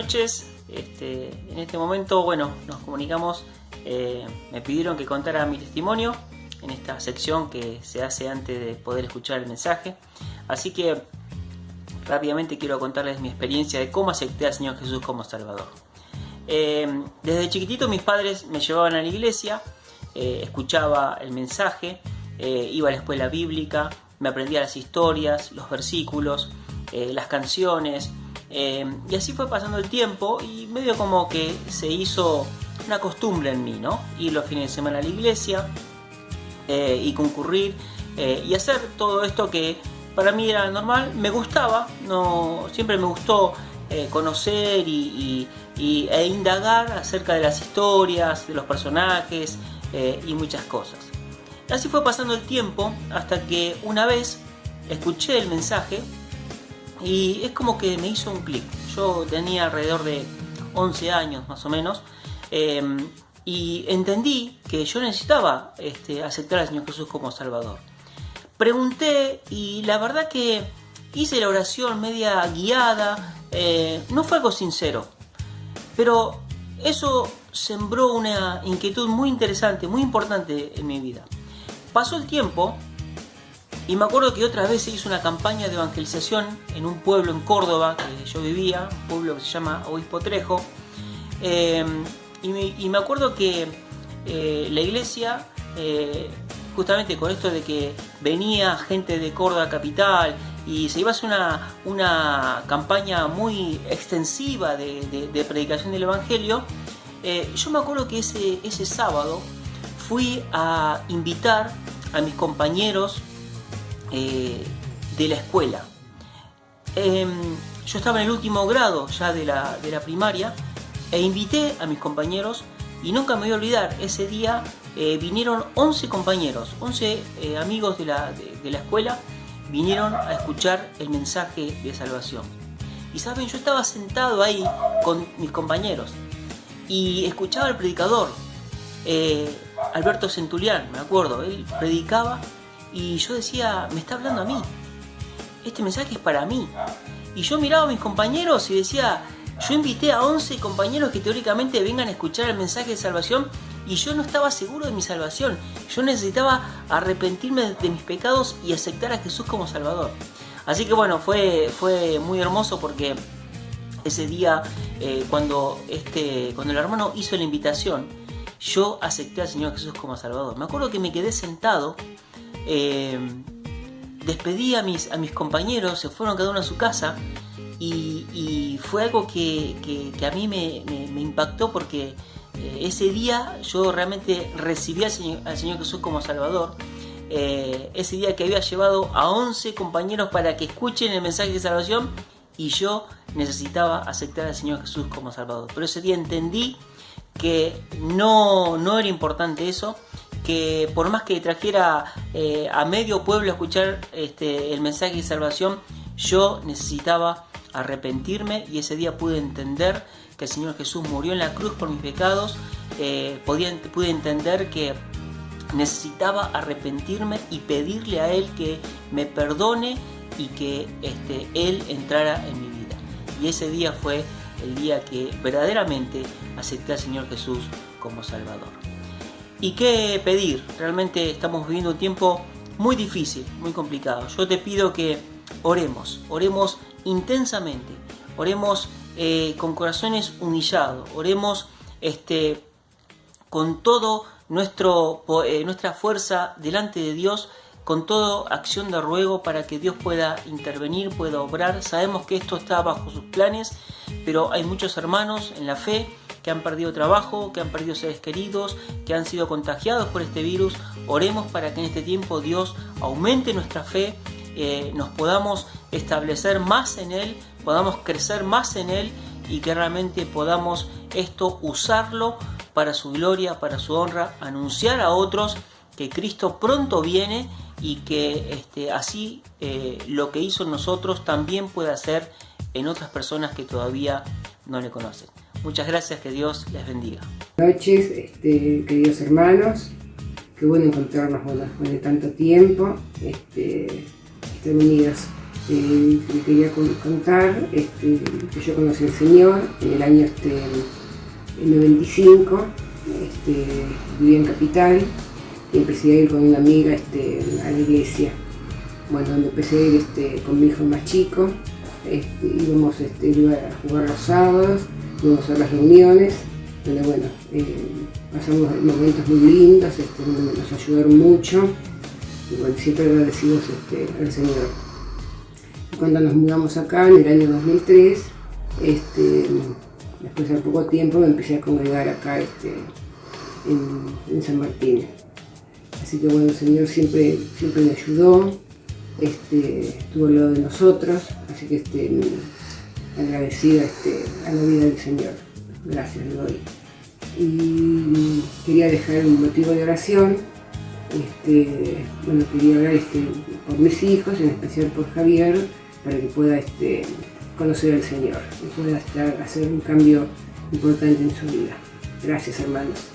noches. En este momento, bueno, nos comunicamos. Me pidieron que contara mi testimonio en esta sección que se hace antes de poder escuchar el mensaje. Así que rápidamente quiero contarles mi experiencia de cómo acepté al Señor Jesús como Salvador. Desde chiquitito mis padres me llevaban a la iglesia, escuchaba el mensaje, iba a la escuela bíblica, me aprendía las historias, los versículos, las canciones, y así fue pasando el tiempo y medio como que se hizo una costumbre en mí, ¿no? Ir los fines de semana a la iglesia y concurrir y hacer todo esto que para mí era normal. Me gustaba, siempre me gustó conocer e indagar acerca de las historias, de los personajes y muchas cosas. Así fue pasando el tiempo hasta que una vez escuché el mensaje y es como que me hizo un clic. Yo tenía alrededor de 11 años más o menos y entendí que yo necesitaba aceptar al Señor Jesús como Salvador. Pregunté y la verdad que hice la oración media guiada, no fue algo sincero, pero eso sembró una inquietud muy interesante, muy importante en mi vida. Pasó el tiempo y me acuerdo que otra vez se hizo una campaña de evangelización en un pueblo en Córdoba que yo vivía, un pueblo que se llama Obispo Trejo, y me acuerdo que la iglesia, justamente con esto de que venía gente de Córdoba capital y se iba a hacer una campaña muy extensiva de predicación del evangelio, yo me acuerdo que ese sábado fui a invitar a mis compañeros de la escuela. Yo estaba en el último grado ya de la primaria e invité a mis compañeros y nunca me voy a olvidar, ese día vinieron 11 compañeros, 11 amigos de la escuela, vinieron a escuchar el mensaje de salvación. Y saben, yo estaba sentado ahí con mis compañeros y escuchaba al predicador, Alberto Centurián, me acuerdo, él predicaba y yo decía, me está hablando a mí, este mensaje es para mí. Y yo miraba a mis compañeros y decía, yo invité a 11 compañeros que teóricamente vengan a escuchar el mensaje de salvación y yo no estaba seguro de mi salvación. Yo necesitaba arrepentirme de mis pecados y aceptar a Jesús como Salvador. Así que bueno, fue muy hermoso porque ese día cuando el hermano hizo la invitación, yo acepté al Señor Jesús como Salvador. Me acuerdo que me quedé sentado, despedí a mis compañeros, se fueron cada uno a su casa y fue algo que a mí me impactó porque ese día yo realmente recibí al Señor Jesús como Salvador. Ese día que había llevado a 11 compañeros para que escuchen el mensaje de salvación y yo necesitaba aceptar al Señor Jesús como Salvador. Pero ese día entendí que no era importante eso, que por más que trajera a medio pueblo a escuchar el mensaje de salvación, yo necesitaba arrepentirme y ese día pude entender que el Señor Jesús murió en la cruz por mis pecados. Pude entender que necesitaba arrepentirme y pedirle a Él que me perdone y que Él entrara en mi vida. Y ese día fue el día que verdaderamente acepté al Señor Jesús como Salvador. ¿Y qué pedir? Realmente estamos viviendo un tiempo muy difícil, muy complicado. Yo te pido que oremos intensamente, oremos con corazones humillados, oremos con todo nuestra fuerza delante de Dios, con toda acción de ruego para que Dios pueda intervenir, pueda obrar. Sabemos que esto está bajo sus planes, pero hay muchos hermanos en la fe que han perdido trabajo, que han perdido seres queridos, que han sido contagiados por este virus. Oremos para que en este tiempo Dios aumente nuestra fe, nos podamos establecer más en Él, podamos crecer más en Él y que realmente podamos usarlo para su gloria, para su honra, anunciar a otros que Cristo pronto viene y que así lo que hizo en nosotros también puede hacer en otras personas que todavía no le conocen. Muchas gracias, que Dios les bendiga. Buenas noches, queridos hermanos, qué bueno encontrarnos después de tanto tiempo, estén unidos le quería contar que yo conocí al Señor en el año 95, vivía en Capital y empecé a ir con una amiga a la iglesia. Bueno, donde empecé a ir con mi hijo más chico, íbamos iba a jugar los sábados, íbamos a las reuniones, donde bueno, pasamos momentos muy lindos, donde nos ayudaron mucho, y bueno, siempre agradecidos al Señor. Y cuando nos mudamos acá en el año 2003, después de poco tiempo me empecé a congregar acá en San Martín. Así que bueno, el Señor siempre me ayudó, estuvo al lado de nosotros, así que agradecida a la vida del Señor. Gracias le doy. Y quería dejar un motivo de oración. Bueno, quería orar por mis hijos, en especial por Javier, para que pueda conocer al Señor y pueda hacer un cambio importante en su vida. Gracias, hermanos.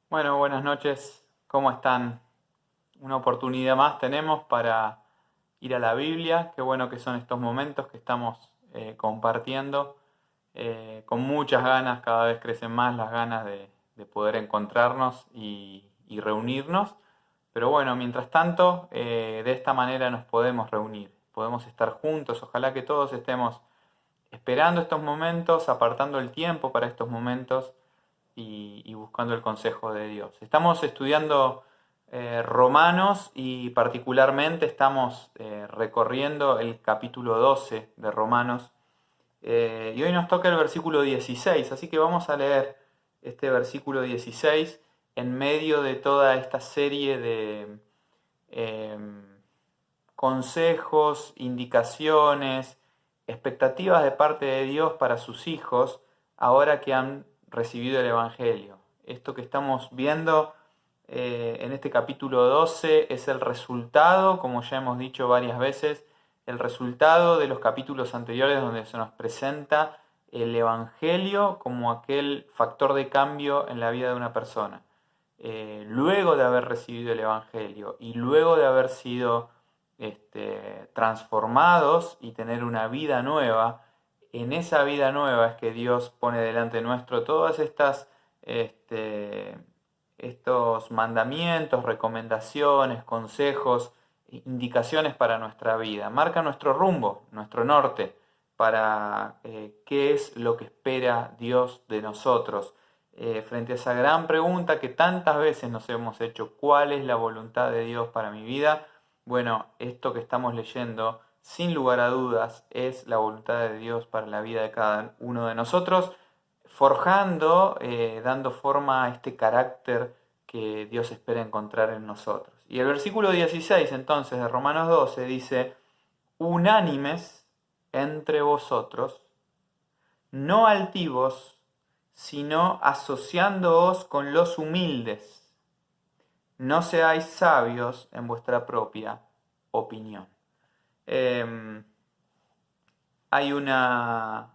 Bueno, buenas noches, ¿cómo están? Una oportunidad más tenemos para ir a la Biblia. Qué bueno que son estos momentos que estamos compartiendo con muchas ganas. Cada vez crecen más las ganas de poder encontrarnos y reunirnos. Pero bueno, mientras tanto, de esta manera nos podemos reunir, podemos estar juntos. Ojalá que todos estemos esperando estos momentos, apartando el tiempo para estos momentos y buscando el consejo de Dios. Estamos estudiando Romanos y particularmente estamos recorriendo el capítulo 12 de Romanos y hoy nos toca el versículo 16, así que vamos a leer este versículo 16 en medio de toda esta serie de consejos, indicaciones, expectativas de parte de Dios para sus hijos ahora que han recibido el Evangelio. Esto que estamos viendo en este capítulo 12 es el resultado, como ya hemos dicho varias veces, el resultado de los capítulos anteriores donde se nos presenta el Evangelio como aquel factor de cambio en la vida de una persona. Luego de haber recibido el Evangelio y luego de haber sido transformados y tener una vida nueva, en esa vida nueva es que Dios pone delante nuestro todas estos mandamientos, recomendaciones, consejos, indicaciones para nuestra vida. Marca nuestro rumbo, nuestro norte, para qué es lo que espera Dios de nosotros. Frente a esa gran pregunta que tantas veces nos hemos hecho, ¿cuál es la voluntad de Dios para mi vida? Bueno, esto que estamos leyendo, sin lugar a dudas, es la voluntad de Dios para la vida de cada uno de nosotros, forjando, dando forma a este carácter que Dios espera encontrar en nosotros. Y el versículo 16 entonces de Romanos 12 dice: unánimes entre vosotros, no altivos, sino asociándoos con los humildes. No seáis sabios en vuestra propia opinión. Hay una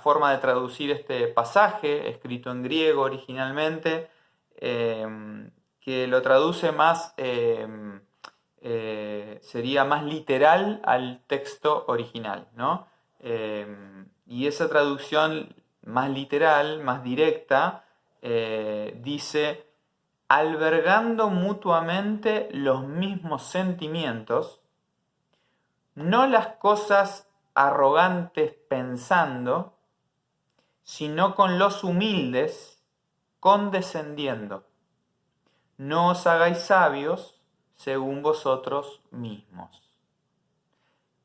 forma de traducir este pasaje, escrito en griego originalmente, que lo traduce más, sería más literal al texto original, ¿no? Y esa traducción más literal, más directa, dice: albergando mutuamente los mismos sentimientos, no las cosas arrogantes pensando, sino con los humildes condescendiendo. No os hagáis sabios según vosotros mismos.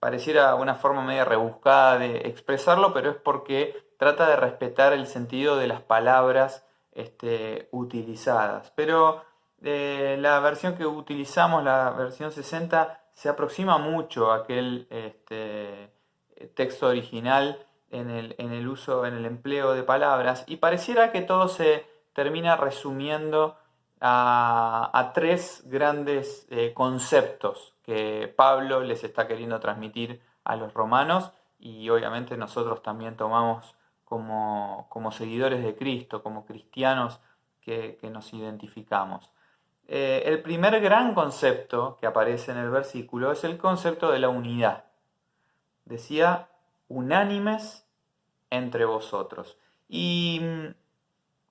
Pareciera una forma media rebuscada de expresarlo, pero es porque trata de respetar el sentido de las palabras utilizadas. Pero la versión que utilizamos, la versión 60, se aproxima mucho a aquel texto original en el uso, en el empleo de palabras, y pareciera que todo se termina resumiendo a tres grandes conceptos que Pablo les está queriendo transmitir a los romanos, y obviamente nosotros también tomamos como seguidores de Cristo, como cristianos que nos identificamos. El primer gran concepto que aparece en el versículo es el concepto de la unidad. Decía, unánimes entre vosotros. Y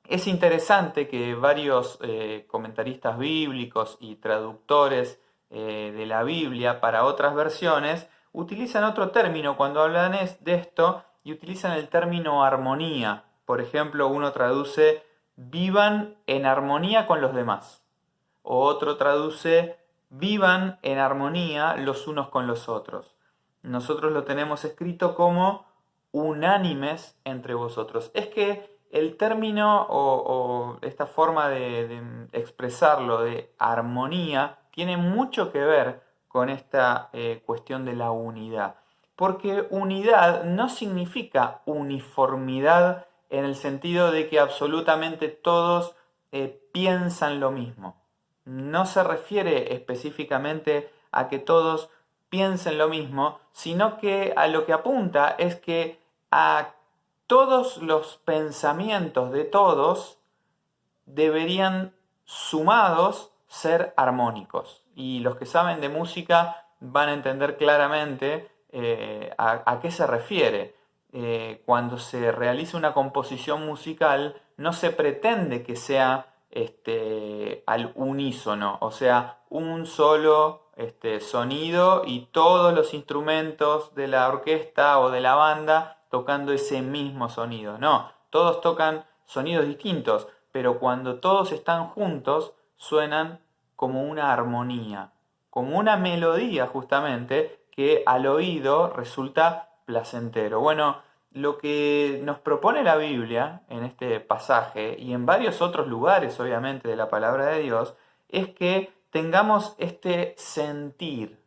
es interesante que varios comentaristas bíblicos y traductores de la Biblia para otras versiones utilizan otro término cuando hablan de esto y utilizan el término armonía. Por ejemplo, uno traduce vivan en armonía con los demás. O otro traduce vivan en armonía los unos con los otros. Nosotros lo tenemos escrito como unánimes entre vosotros. Es que el término o esta forma de expresarlo de armonía tiene mucho que ver con esta cuestión de la unidad. Porque unidad no significa uniformidad en el sentido de que absolutamente todos piensan lo mismo. No se refiere específicamente a que todos piensen lo mismo, sino que a lo que apunta es que a todos los pensamientos de todos deberían sumados ser armónicos. Y los que saben de música van a entender claramente a qué se refiere. Cuando se realiza una composición musical, no se pretende que sea al unísono, o sea, un solo sonido y todos los instrumentos de la orquesta o de la banda tocando ese mismo sonido. No, todos tocan sonidos distintos, pero cuando todos están juntos suenan como una armonía, como una melodía justamente que al oído resulta placentero. Bueno, lo que nos propone la Biblia en este pasaje y en varios otros lugares, obviamente, de la palabra de Dios, es que tengamos este sentir,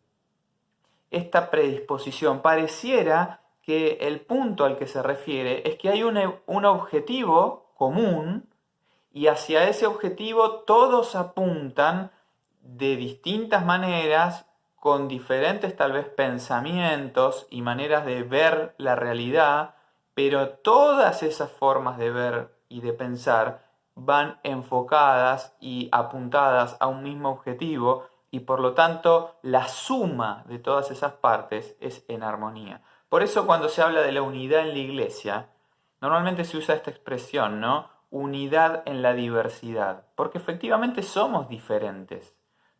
esta predisposición. Pareciera que el punto al que se refiere es que hay un objetivo común y hacia ese objetivo todos apuntan de distintas maneras, con diferentes tal vez pensamientos y maneras de ver la realidad, pero todas esas formas de ver y de pensar van enfocadas y apuntadas a un mismo objetivo y por lo tanto la suma de todas esas partes es en armonía. Por eso cuando se habla de la unidad en la iglesia, normalmente se usa esta expresión, ¿no? Unidad en la diversidad, porque efectivamente somos diferentes.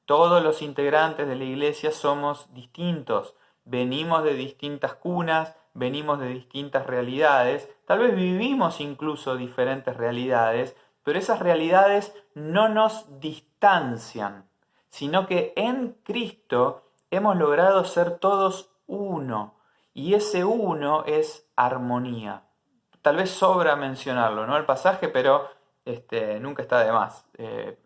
Todos los integrantes de la iglesia somos distintos, venimos de distintas cunas, venimos de distintas realidades, tal vez vivimos incluso diferentes realidades, pero esas realidades no nos distancian, sino que en Cristo hemos logrado ser todos uno, y ese uno es armonía. Tal vez sobra mencionarlo, ¿no? El pasaje, pero nunca está de más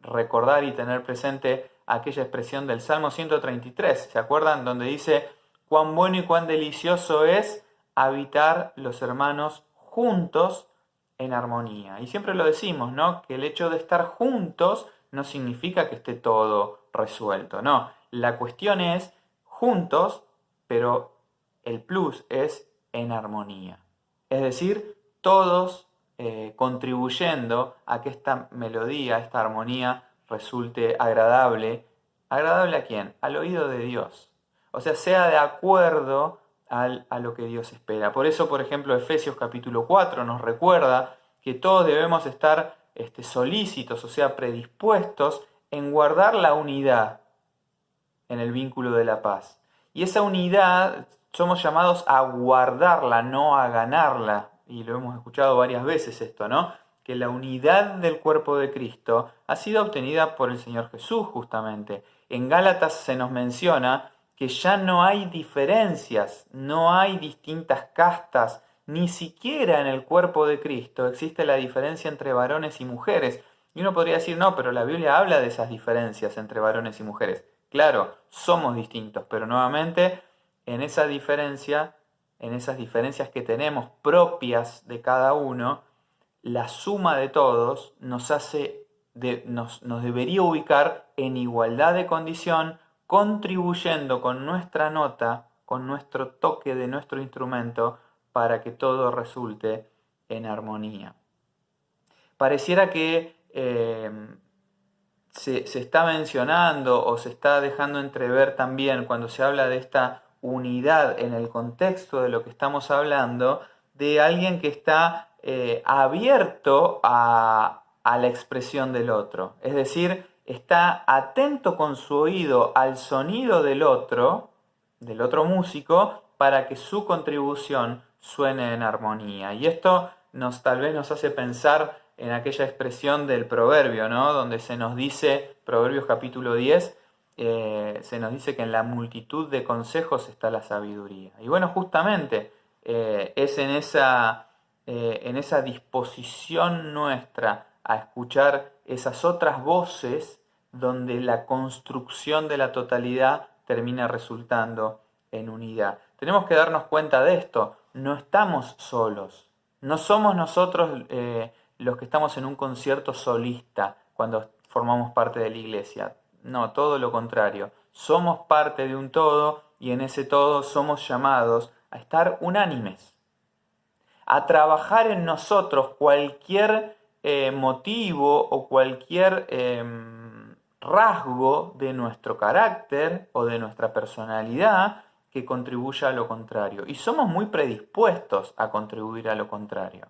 recordar y tener presente aquella expresión del Salmo 133, ¿se acuerdan? Donde dice, cuán bueno y cuán delicioso es habitar los hermanos juntos en armonía. Y siempre lo decimos, ¿no? Que el hecho de estar juntos no significa que esté todo resuelto, no. La cuestión es juntos, pero el plus es en armonía. Es decir, todos contribuyendo a que esta melodía, esta armonía resulte agradable. ¿Agradable a quién? Al oído de Dios. O sea de acuerdo a lo que Dios espera. Por eso, por ejemplo, Efesios capítulo 4 nos recuerda que todos debemos estar solícitos, o sea, predispuestos en guardar la unidad en el vínculo de la paz. Y esa unidad somos llamados a guardarla, no a ganarla. Y lo hemos escuchado varias veces esto, ¿no? Que la unidad del cuerpo de Cristo ha sido obtenida por el Señor Jesús justamente. En Gálatas se nos menciona que ya no hay diferencias, no hay distintas castas, ni siquiera en el cuerpo de Cristo existe la diferencia entre varones y mujeres. Y uno podría decir, no, pero la Biblia habla de esas diferencias entre varones y mujeres. Claro, somos distintos, pero nuevamente en esa diferencia, en esas diferencias que tenemos propias de cada uno, la suma de todos nos debería ubicar en igualdad de condición, contribuyendo con nuestra nota, con nuestro toque de nuestro instrumento, para que todo resulte en armonía. Pareciera que se está mencionando o se está dejando entrever también cuando se habla de esta unidad en el contexto de lo que estamos hablando, de alguien que está abierto a la expresión del otro. Es decir, está atento con su oído al sonido del otro músico, para que su contribución suene en armonía. Y esto tal vez nos hace pensar en aquella expresión del proverbio, ¿no? Donde se nos dice, Proverbios capítulo 10, se nos dice que en la multitud de consejos está la sabiduría. Y bueno, justamente es en esa disposición nuestra a escuchar esas otras voces donde la construcción de la totalidad termina resultando en unidad. Tenemos que darnos cuenta de esto, no estamos solos, no somos nosotros los que estamos en un concierto solista cuando formamos parte de la iglesia, no, todo lo contrario, somos parte de un todo y en ese todo somos llamados a estar unánimes, a trabajar en nosotros cualquier motivo o cualquier rasgo de nuestro carácter o de nuestra personalidad que contribuya a lo contrario. Y somos muy predispuestos a contribuir a lo contrario.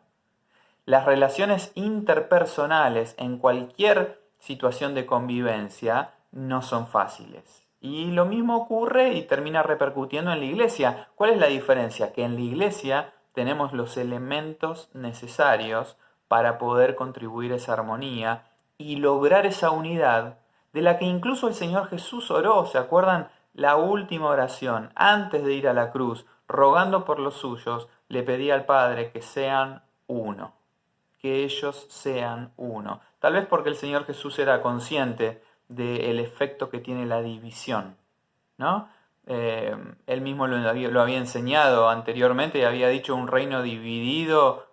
Las relaciones interpersonales en cualquier situación de convivencia no son fáciles. Y lo mismo ocurre y termina repercutiendo en la iglesia. ¿Cuál es la diferencia? Que en la iglesia tenemos los elementos necesarios para poder contribuir a esa armonía y lograr esa unidad de la que incluso el Señor Jesús oró. ¿Se acuerdan? La última oración, antes de ir a la cruz, rogando por los suyos, le pedía al Padre que sean uno, que ellos sean uno. Tal vez porque el Señor Jesús era consciente del efecto que tiene la división, ¿no? Él mismo lo había enseñado anteriormente y había dicho: un reino dividido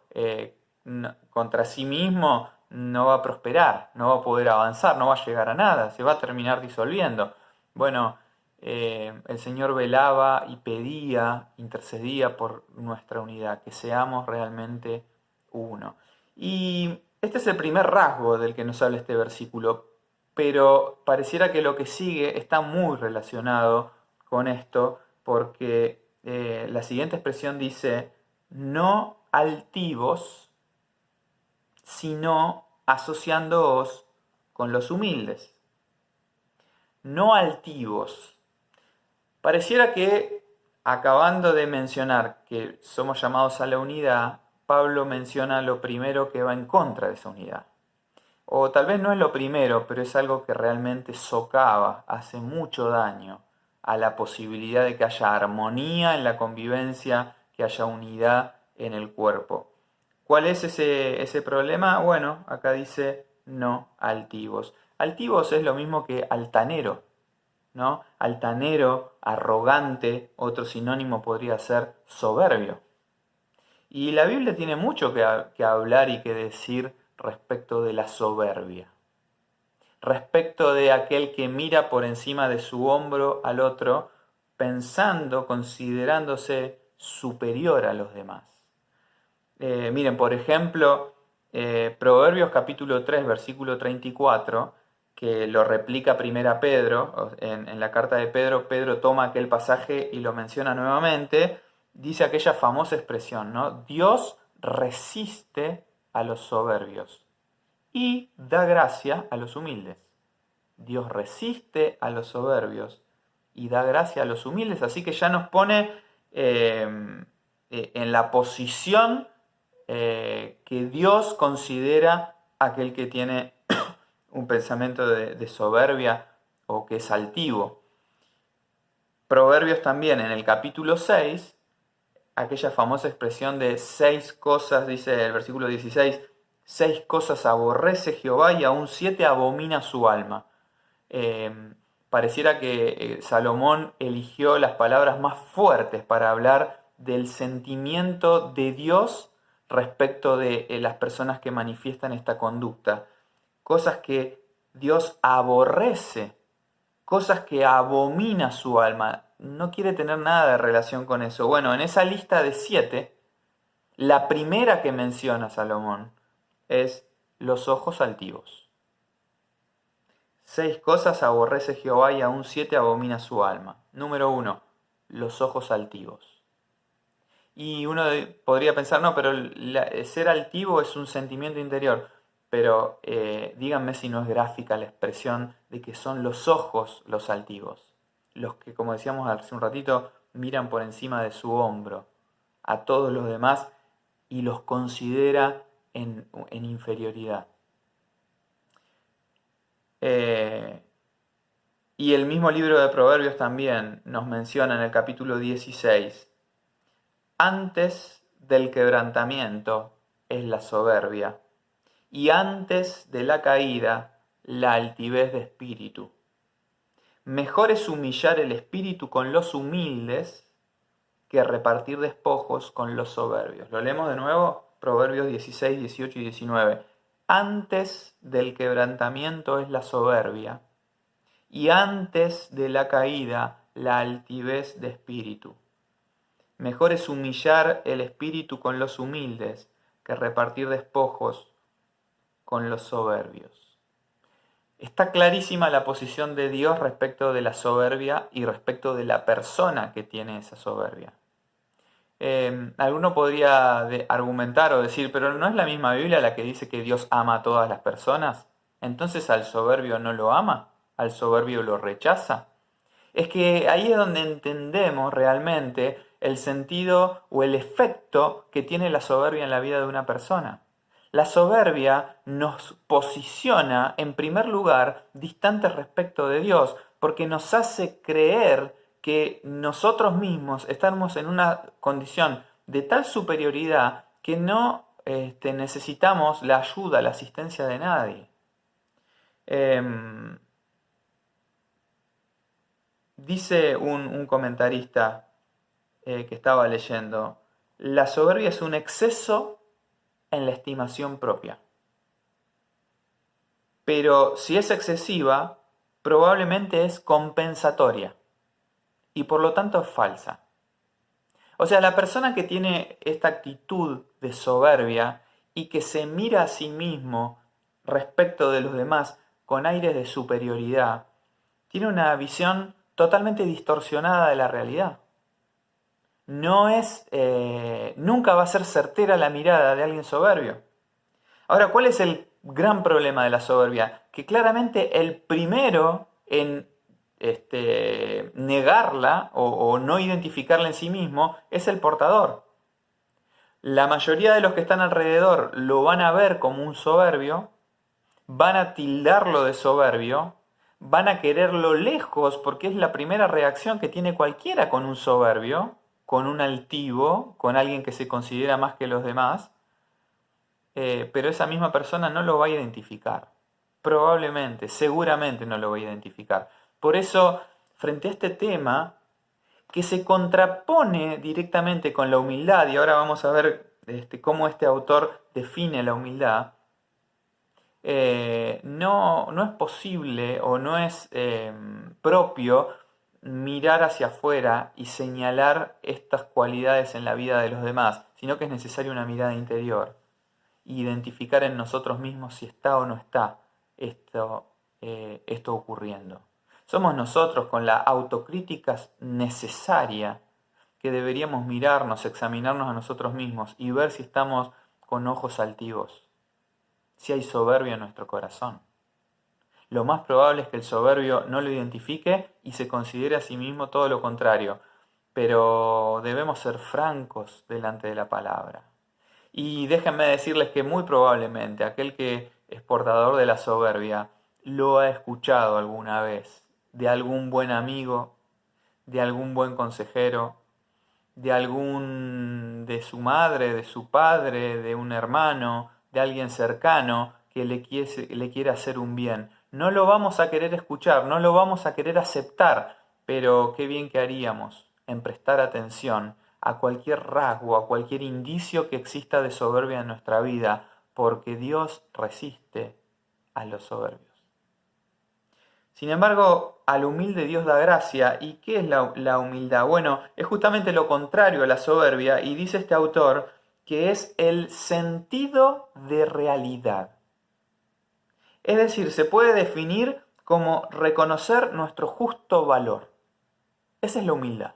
contra sí mismo no va a prosperar, no va a poder avanzar, no va a llegar a nada, se va a terminar disolviendo. Bueno, el Señor velaba y pedía, intercedía por nuestra unidad, que seamos realmente uno. Y este es el primer rasgo del que nos habla este versículo, pero pareciera que lo que sigue está muy relacionado con esto, porque la siguiente expresión dice: no altivos, sino asociándoos con los humildes. No altivos. Pareciera que, acabando de mencionar que somos llamados a la unidad, Pablo menciona lo primero que va en contra de esa unidad. O tal vez no es lo primero, pero es algo que realmente socava, hace mucho daño a la posibilidad de que haya armonía en la convivencia, que haya unidad en el cuerpo. ¿Cuál es ese problema? Bueno, acá dice no altivos. Altivos es lo mismo que altanero, ¿no? Altanero, arrogante, otro sinónimo podría ser soberbio. Y la Biblia tiene mucho que hablar y que decir respecto de la soberbia, respecto de aquel que mira por encima de su hombro al otro, pensando, considerándose superior a los demás. Miren, por ejemplo, Proverbios capítulo 3, versículo 34, que lo replica primera Pedro, en la carta de Pedro, Pedro toma aquel pasaje y lo menciona nuevamente, dice aquella famosa expresión, ¿no? Dios resiste a los soberbios y da gracia a los humildes. Dios resiste a los soberbios y da gracia a los humildes, así que ya nos pone en la posición que Dios considera aquel que tiene un pensamiento de soberbia o que es altivo. Proverbios también en el capítulo 6, aquella famosa expresión de 6 cosas, dice el versículo 16, 6 cosas aborrece Jehová y aún 7 abomina su alma. Pareciera que Salomón eligió las palabras más fuertes para hablar del sentimiento de Dios respecto de las personas que manifiestan esta conducta. Cosas que Dios aborrece, cosas que abomina su alma. No quiere tener nada de relación con eso. Bueno, en esa lista de 7, la primera que menciona Salomón es los ojos altivos. 6 cosas aborrece Jehová y aún 7 abomina su alma. Número 1, los ojos altivos. Y uno podría pensar, no, pero ser altivo es un sentimiento interior. Pero díganme si no es gráfica la expresión de que son los ojos los altivos. Los que, como decíamos hace un ratito, miran por encima de su hombro a todos los demás y los considera en inferioridad. Y el mismo libro de Proverbios también nos menciona en el capítulo 16, antes del quebrantamiento es la soberbia, y antes de la caída la altivez de espíritu. Mejor es humillar el espíritu con los humildes que repartir despojos con los soberbios. Lo leemos de nuevo, Proverbios 16, 18 y 19. Antes del quebrantamiento es la soberbia, y antes de la caída la altivez de espíritu. Mejor es humillar el espíritu con los humildes que repartir despojos con los soberbios. Está clarísima la posición de Dios respecto de la soberbia y respecto de la persona que tiene esa soberbia. Alguno podría argumentar o decir, pero ¿no es la misma Biblia la que dice que Dios ama a todas las personas? ¿Entonces al soberbio no lo ama? ¿Al soberbio lo rechaza? Es que ahí es donde entendemos realmente el sentido o el efecto que tiene la soberbia en la vida de una persona. La soberbia nos posiciona, en primer lugar, distantes respecto de Dios, porque nos hace creer que nosotros mismos estamos en una condición de tal superioridad que no necesitamos la ayuda, la asistencia de nadie. Dice un comentarista que estaba leyendo, la soberbia es un exceso en la estimación propia. Pero si es excesiva, probablemente es compensatoria y por lo tanto es falsa. O sea, la persona que tiene esta actitud de soberbia y que se mira a sí mismo respecto de los demás con aires de superioridad, tiene una visión totalmente distorsionada de la realidad. Nunca va a ser certera la mirada de alguien soberbio. Ahora, ¿cuál es el gran problema de la soberbia? Que claramente el primero en negarla o no identificarla en sí mismo es el portador. La mayoría de los que están alrededor lo van a ver como un soberbio, van a tildarlo de soberbio, van a quererlo lejos porque es la primera reacción que tiene cualquiera con un soberbio, con un altivo, con alguien que se considera más que los demás, pero esa misma persona no lo va a identificar. Probablemente, seguramente no lo va a identificar. Por eso, frente a este tema, que se contrapone directamente con la humildad, y ahora vamos a ver cómo este autor define la humildad, no es posible o no es propio mirar hacia afuera y señalar estas cualidades en la vida de los demás, sino que es necesaria una mirada interior e identificar en nosotros mismos si está o no está esto ocurriendo. Somos nosotros con la autocrítica necesaria que deberíamos mirarnos, examinarnos a nosotros mismos y ver si estamos con ojos altivos, si hay soberbia en nuestro corazón. Lo más probable es que el soberbio no lo identifique y se considere a sí mismo todo lo contrario, pero debemos ser francos delante de la palabra. Y déjenme decirles que muy probablemente aquel que es portador de la soberbia lo ha escuchado alguna vez de algún buen amigo, de algún buen consejero, de su madre, de su padre, de un hermano, de alguien cercano que le quiere hacer un bien. No lo vamos a querer escuchar, no lo vamos a querer aceptar, pero qué bien que haríamos en prestar atención a cualquier rasgo, a cualquier indicio que exista de soberbia en nuestra vida, porque Dios resiste a los soberbios. Sin embargo, al humilde Dios da gracia. ¿Y qué es la humildad? Bueno, es justamente lo contrario a la soberbia, y dice este autor que es el sentido de realidad. Es decir, se puede definir como reconocer nuestro justo valor. Esa es la humildad.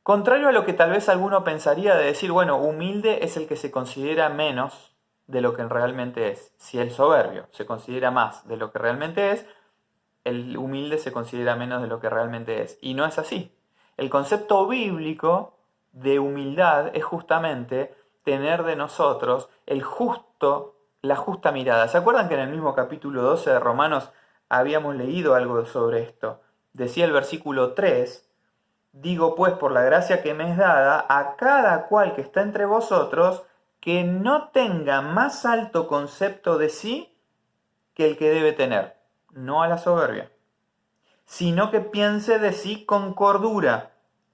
Contrario a lo que tal vez alguno pensaría de decir, bueno, humilde es el que se considera menos de lo que realmente es. Si el soberbio se considera más de lo que realmente es, el humilde se considera menos de lo que realmente es. Y no es así. El concepto bíblico de humildad es justamente tener de nosotros la justa mirada. ¿Se acuerdan que en el mismo capítulo 12 de Romanos habíamos leído algo sobre esto? Decía el versículo 3, digo pues por la gracia que me es dada a cada cual que está entre vosotros que no tenga más alto concepto de sí que el que debe tener, no a la soberbia, sino que piense de sí con cordura,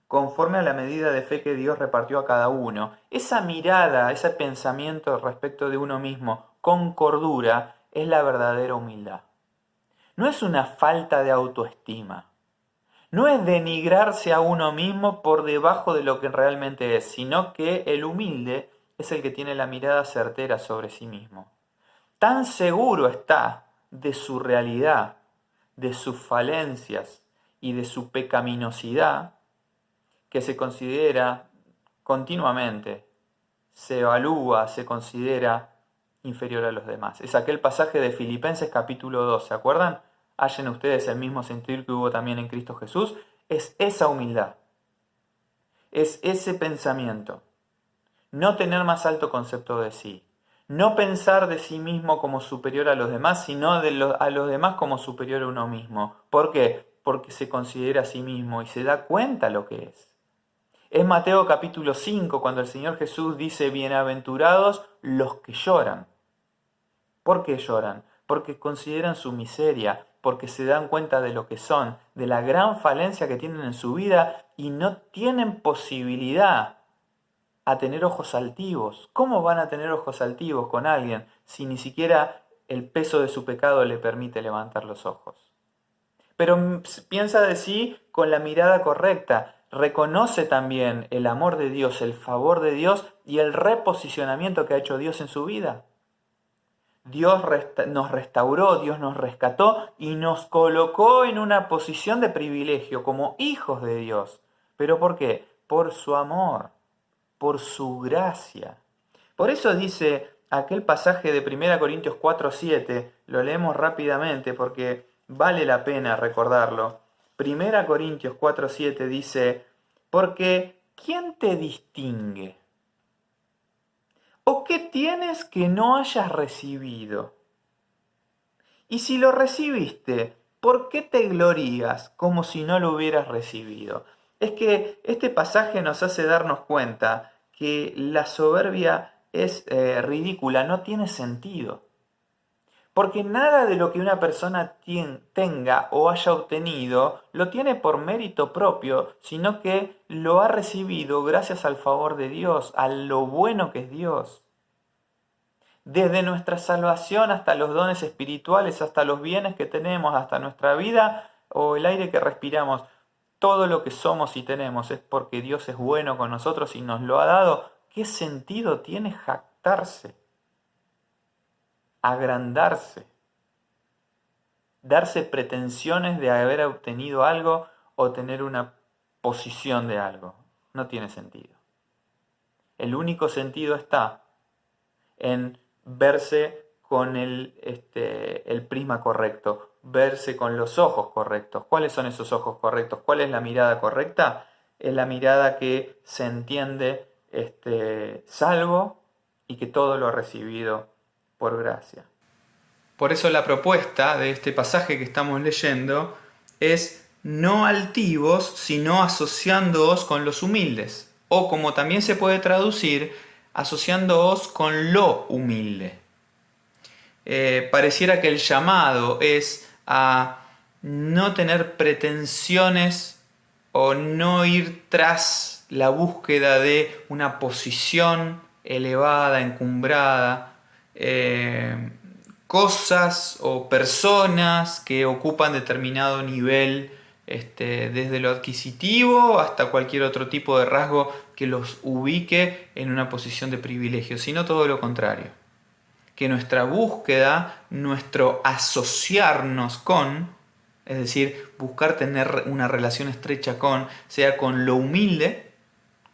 conforme a la medida de fe que Dios repartió a cada uno. Esa mirada, ese pensamiento respecto de uno mismo con cordura es la verdadera humildad. No es una falta de autoestima. No es denigrarse a uno mismo por debajo de lo que realmente es, sino que el humilde es el que tiene la mirada certera sobre sí mismo. Tan seguro está de su realidad, de sus falencias y de su pecaminosidad, que se considera continuamente, se evalúa, se considera inferior a los demás. Es aquel pasaje de Filipenses capítulo 2, ¿se acuerdan? Hallen ustedes el mismo sentir que hubo también en Cristo Jesús. Es esa humildad, es ese pensamiento. No tener más alto concepto de sí. No pensar de sí mismo como superior a los demás, sino a los demás como superior a uno mismo. ¿Por qué? Porque se considera a sí mismo y se da cuenta lo que es. Es Mateo capítulo 5 cuando el Señor Jesús dice, bienaventurados los que lloran. ¿Por qué lloran? Porque consideran su miseria, porque se dan cuenta de lo que son, de la gran falencia que tienen en su vida y no tienen posibilidad a tener ojos altivos. ¿Cómo van a tener ojos altivos con alguien si ni siquiera el peso de su pecado le permite levantar los ojos? Pero piensa de sí con la mirada correcta. Reconoce también el amor de Dios, el favor de Dios y el reposicionamiento que ha hecho Dios en su vida. Dios nos restauró, Dios nos rescató y nos colocó en una posición de privilegio como hijos de Dios. ¿Pero por qué? Por su amor, por su gracia. Por eso dice aquel pasaje de 1 Corintios 4:7, lo leemos rápidamente porque vale la pena recordarlo. 1 Corintios 4:7 dice, porque ¿quién te distingue? ¿O qué tienes que no hayas recibido? Y si lo recibiste, ¿por qué te glorías como si no lo hubieras recibido? Es que este pasaje nos hace darnos cuenta que la soberbia es ridícula, no tiene sentido. Porque nada de lo que una persona tenga o haya obtenido lo tiene por mérito propio, sino que lo ha recibido gracias al favor de Dios, a lo bueno que es Dios. Desde nuestra salvación hasta los dones espirituales, hasta los bienes que tenemos, hasta nuestra vida o el aire que respiramos, todo lo que somos y tenemos es porque Dios es bueno con nosotros y nos lo ha dado. ¿Qué sentido tiene jactarse? Agrandarse, darse pretensiones de haber obtenido algo o tener una posición de algo. No tiene sentido. El único sentido está en verse con el prisma correcto, verse con los ojos correctos. ¿Cuáles son esos ojos correctos? ¿Cuál es la mirada correcta? Es la mirada que se entiende salvo y que todo lo ha recibido por gracia. Por eso la propuesta de este pasaje que estamos leyendo es no altivos, sino asociándoos con los humildes. O como también se puede traducir, asociándoos con lo humilde. Pareciera que el llamado es a no tener pretensiones o no ir tras la búsqueda de una posición elevada, encumbrada, cosas o personas que ocupan determinado nivel desde lo adquisitivo hasta cualquier otro tipo de rasgo que los ubique en una posición de privilegio, sino todo lo contrario. que nuestra búsqueda, nuestro asociarnos con, es decir, buscar tener una relación estrecha con, sea con lo humilde,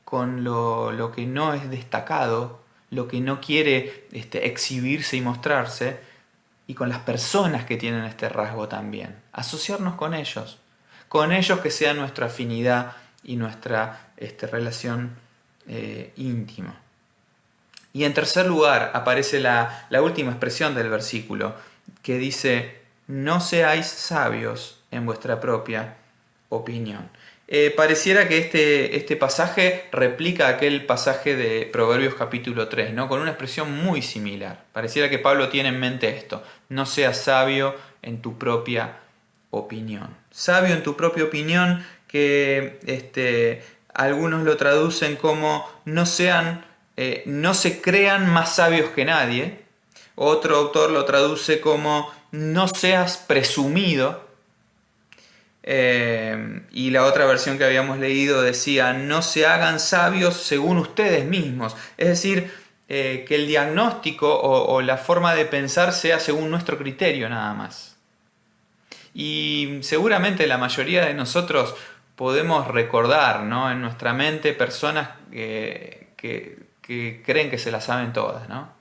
con lo que no es destacado, lo que no quiere exhibirse y mostrarse, y con las personas que tienen este rasgo también. Asociarnos con ellos que sea nuestra afinidad y nuestra relación íntima. Y en tercer lugar aparece la última expresión del versículo, que dice: no seáis sabios en vuestra propia opinión. Pareciera que este pasaje replica aquel pasaje de Proverbios capítulo 3, ¿no? Con una expresión muy similar. Pareciera que Pablo tiene en mente esto: no seas sabio en tu propia opinión. Sabio en tu propia opinión, que algunos lo traducen como no se crean más sabios que nadie. Otro autor lo traduce como no seas presumido. Y la otra versión que habíamos leído decía: no se hagan sabios según ustedes mismos. Es decir, que el diagnóstico o la forma de pensar sea según nuestro criterio nada más. Y seguramente la mayoría de nosotros podemos recordar, ¿no?, en nuestra mente personas que creen que se la saben todas, ¿no?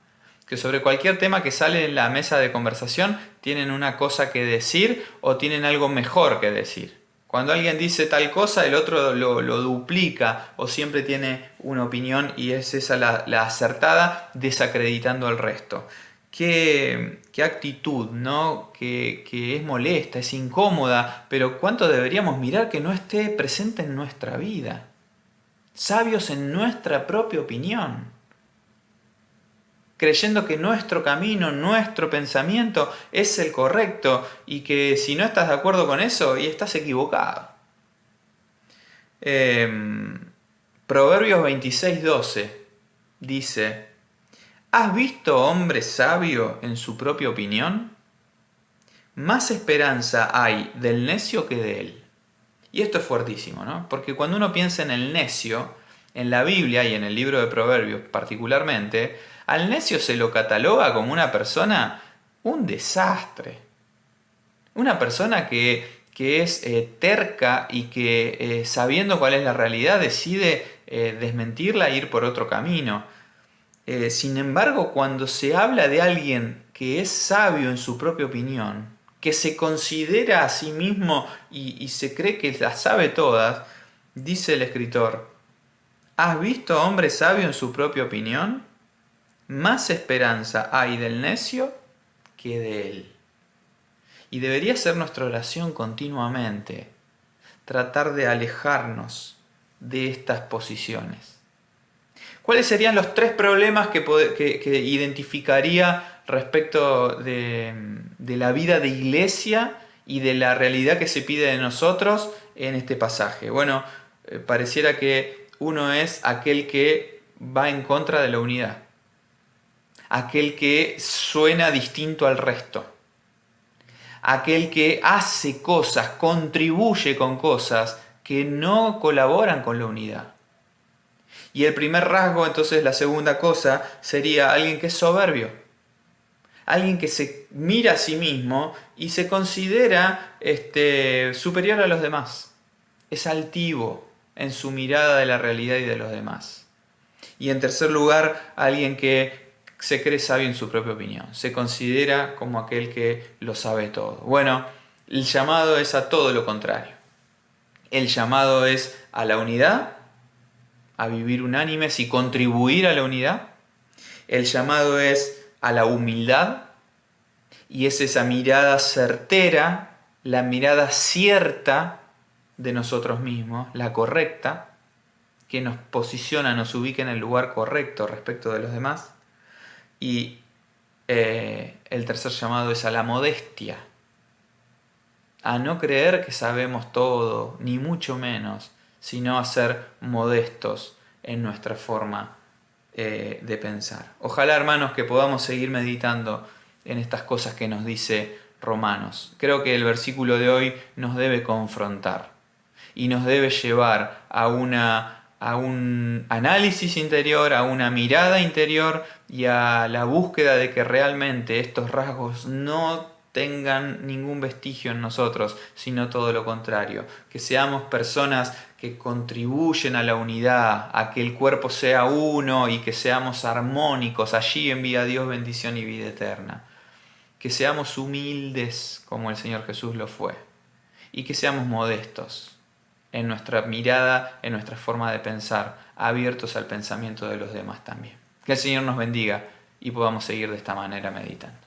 Que sobre cualquier tema que sale en la mesa de conversación tienen una cosa que decir o tienen algo mejor que decir. Cuando alguien dice tal cosa, el otro lo duplica o siempre tiene una opinión y es esa la acertada, desacreditando al resto. Qué actitud, ¿no? Que es molesta, es incómoda, pero cuánto deberíamos mirar que no esté presente en nuestra vida. Sabios en nuestra propia opinión, creyendo que nuestro camino, nuestro pensamiento es el correcto y que si no estás de acuerdo con eso, y estás equivocado. Proverbios 26:12 dice: ¿has visto hombre sabio en su propia opinión? Más esperanza hay del necio que de él. Y esto es fuertísimo, ¿no? Porque cuando uno piensa en el necio, en la Biblia y en el libro de Proverbios particularmente, al necio se lo cataloga como una persona, un desastre. Una persona que es terca y que sabiendo cuál es la realidad decide desmentirla e ir por otro camino. Sin embargo, cuando se habla de alguien que es sabio en su propia opinión, que se considera a sí mismo y se cree que las sabe todas, dice el escritor: ¿has visto hombre sabio en su propia opinión? Más esperanza hay del necio que de él. Y debería ser nuestra oración continuamente, tratar de alejarnos de estas posiciones. ¿Cuáles serían los 3 problemas que identificaría respecto de la vida de iglesia y de la realidad que se pide de nosotros en este pasaje? Bueno, pareciera que uno es aquel que va en contra de la unidad, aquel que suena distinto al resto, aquel que hace cosas, contribuye con cosas que no colaboran con la unidad. Y el primer rasgo, entonces la segunda cosa, sería alguien que es soberbio. Alguien que se mira a sí mismo y se considera superior a los demás. Es altivo en su mirada de la realidad y de los demás. Y en tercer lugar, alguien que se cree sabio en su propia opinión. Se considera como aquel que lo sabe todo. Bueno, el llamado es a todo lo contrario. El llamado es a la unidad, a vivir unánimes y contribuir a la unidad. El llamado es a la humildad y es esa mirada certera, la mirada cierta de nosotros mismos, la correcta, que nos posiciona, nos ubica en el lugar correcto respecto de los demás. Y el tercer llamado es a la modestia, a no creer que sabemos todo, ni mucho menos, sino a ser modestos en nuestra forma de pensar. Ojalá, hermanos, que podamos seguir meditando en estas cosas que nos dice Romanos. Creo que el versículo de hoy nos debe confrontar y nos debe llevar a una a un análisis interior, a una mirada interior y a la búsqueda de que realmente estos rasgos no tengan ningún vestigio en nosotros, sino todo lo contrario, que seamos personas que contribuyen a la unidad, a que el cuerpo sea uno y que seamos armónicos. Allí envía Dios bendición y vida eterna. Que seamos humildes como el Señor Jesús lo fue y que seamos modestos en nuestra mirada, en nuestra forma de pensar, abiertos al pensamiento de los demás también. Que el Señor nos bendiga y podamos seguir de esta manera meditando.